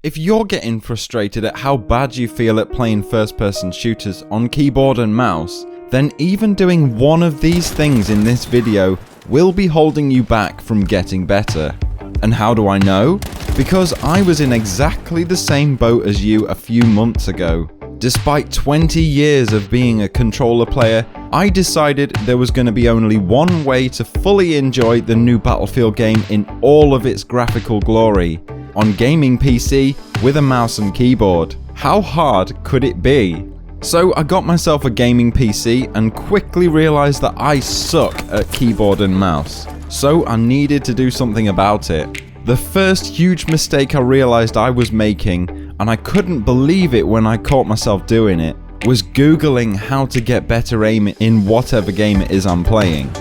If you're getting frustrated at how bad you feel at playing first-person shooters on keyboard and mouse, then even doing one of these things in this video will be holding you back from getting better. And how do I know? Because I was in exactly the same boat as you a few months ago. Despite 20 years of being a controller player, I decided there was going to be only one way to fully enjoy the new Battlefield game in all of its graphical glory. On gaming PC with a mouse and keyboard. How hard could it be? So I got myself a gaming PC and quickly realized that I suck at keyboard and mouse. So I needed to do something about it. The first huge mistake I realized I was making, and I couldn't believe it when I caught myself doing it, was Googling how to get better aim in whatever game it is I'm playing.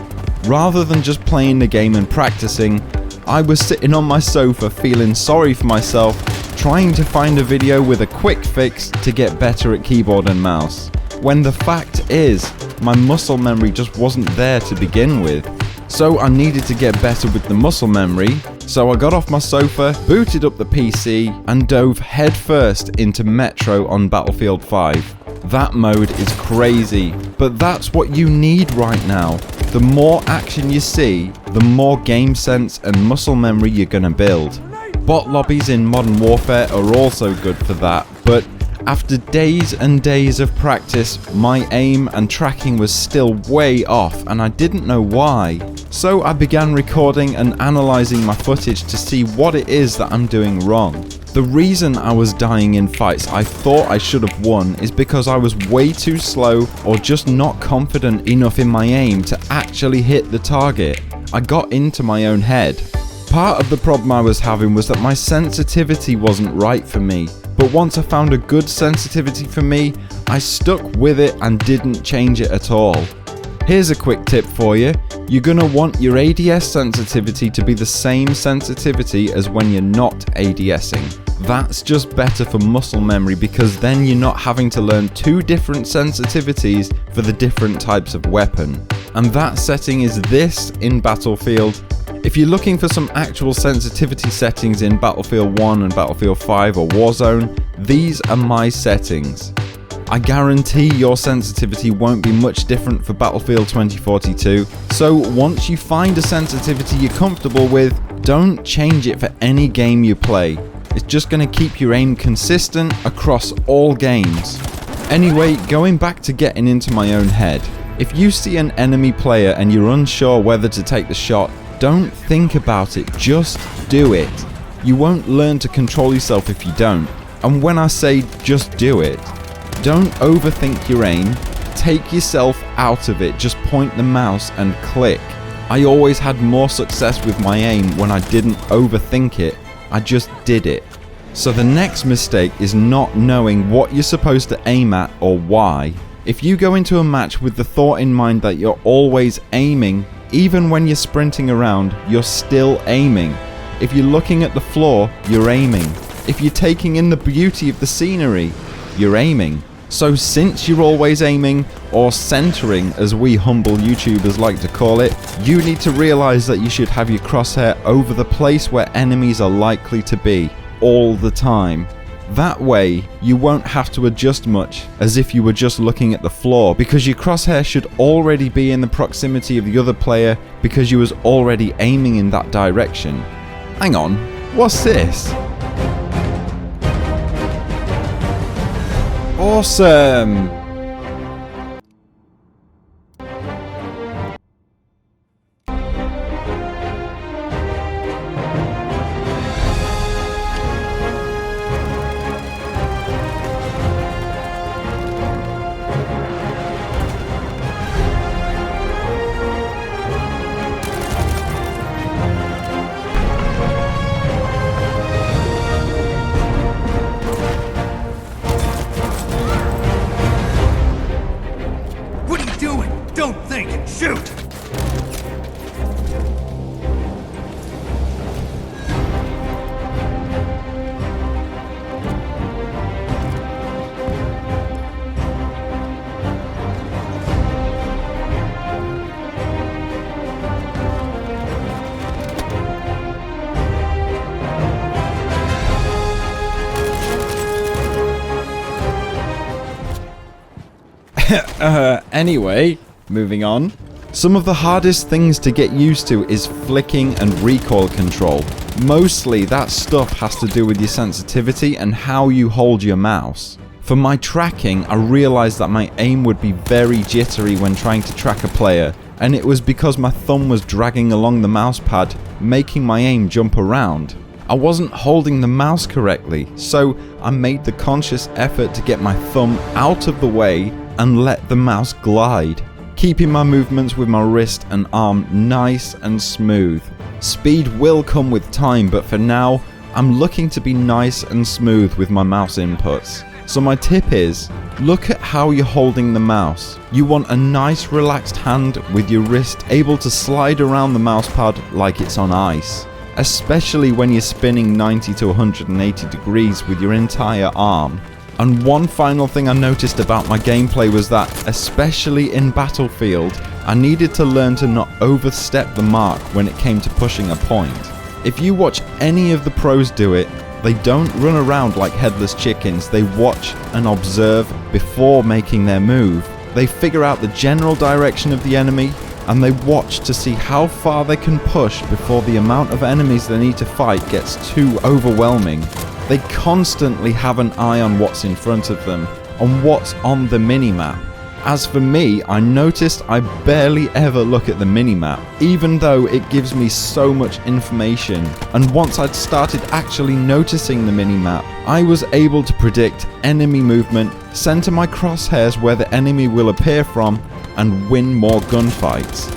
Rather than just playing the game and practicing, I was sitting on my sofa feeling sorry for myself, trying to find a video with a quick fix to get better at keyboard and mouse. When the fact is, my muscle memory just wasn't there to begin with. So I needed to get better with the muscle memory, so I got off my sofa, booted up the PC, and dove headfirst into Metro on Battlefield 5. That mode is crazy, but that's what you need right now. The more action you see, the more game sense and muscle memory you're gonna build. Bot lobbies in Modern Warfare are also good for that, but after days and days of practice, my aim and tracking was still way off and I didn't know why. So I began recording and analysing my footage to see what it is that I'm doing wrong. The reason I was dying in fights I thought I should have won is because I was way too slow or just not confident enough in my aim to actually hit the target. I got into my own head. Part of the problem I was having was that my sensitivity wasn't right for me, but once I found a good sensitivity for me, I stuck with it and didn't change it at all. Here's a quick tip for you. You're gonna want your ADS sensitivity to be the same sensitivity as when you're not ADSing. That's just better for muscle memory because then you're not having to learn two different sensitivities for the different types of weapon. And that setting is this in Battlefield. If you're looking for some actual sensitivity settings in Battlefield 1 and Battlefield 5 or Warzone, these are my settings. I guarantee your sensitivity won't be much different for Battlefield 2042, so once you find a sensitivity you're comfortable with, don't change it for any game you play. It's just going to keep your aim consistent across all games. Anyway, going back to getting into my own head. If you see an enemy player and you're unsure whether to take the shot, don't think about it, just do it. You won't learn to control yourself if you don't. And when I say just do it, don't overthink your aim, take yourself out of it, just point the mouse and click. I always had more success with my aim when I didn't overthink it, I just did it. So the next mistake is not knowing what you're supposed to aim at or why. If you go into a match with the thought in mind that you're always aiming, even when you're sprinting around, you're still aiming. If you're looking at the floor, you're aiming. If you're taking in the beauty of the scenery, you're aiming. So since you're always aiming, or centering as we humble YouTubers like to call it, you need to realise that you should have your crosshair over the place where enemies are likely to be, all the time. That way, you won't have to adjust much as if you were just looking at the floor, because your crosshair should already be in the proximity of the other player because you was already aiming in that direction. Hang on, what's this? Awesome! Anyway, moving on. Some of the hardest things to get used to is flicking and recoil control. Mostly that stuff has to do with your sensitivity and how you hold your mouse. For my tracking, I realized that my aim would be very jittery when trying to track a player, and it was because my thumb was dragging along the mouse pad, making my aim jump around. I wasn't holding the mouse correctly, so I made the conscious effort to get my thumb out of the way and let the mouse glide, keeping my movements with my wrist and arm nice and smooth. Speed will come with time, but for now, I'm looking to be nice and smooth with my mouse inputs. So my tip is, look at how you're holding the mouse. You want a nice relaxed hand with your wrist able to slide around the mouse pad like it's on ice, especially when you're spinning 90 to 180 degrees with your entire arm. And one final thing I noticed about my gameplay was that, especially in Battlefield, I needed to learn to not overstep the mark when it came to pushing a point. If you watch any of the pros do it, they don't run around like headless chickens. They watch and observe before making their move. They figure out the general direction of the enemy, and they watch to see how far they can push before the amount of enemies they need to fight gets too overwhelming. They constantly have an eye on what's in front of them, on what's on the minimap. As for me, I noticed I barely ever look at the minimap, even though it gives me so much information. And once I'd started actually noticing the minimap, I was able to predict enemy movement, center my crosshairs where the enemy will appear from, and win more gunfights.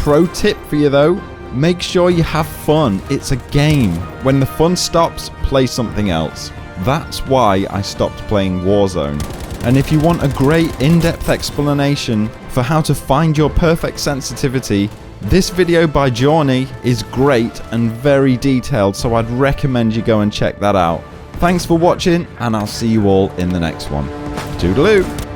Pro tip for you though, make sure you have fun. It's a game. When the fun stops, play something else. That's why I stopped playing Warzone. And if you want a great in-depth explanation for how to find your perfect sensitivity, this video by Journey is great and very detailed, so I'd recommend you go and check that out. Thanks for watching, and I'll see you all in the next one. Toodaloo!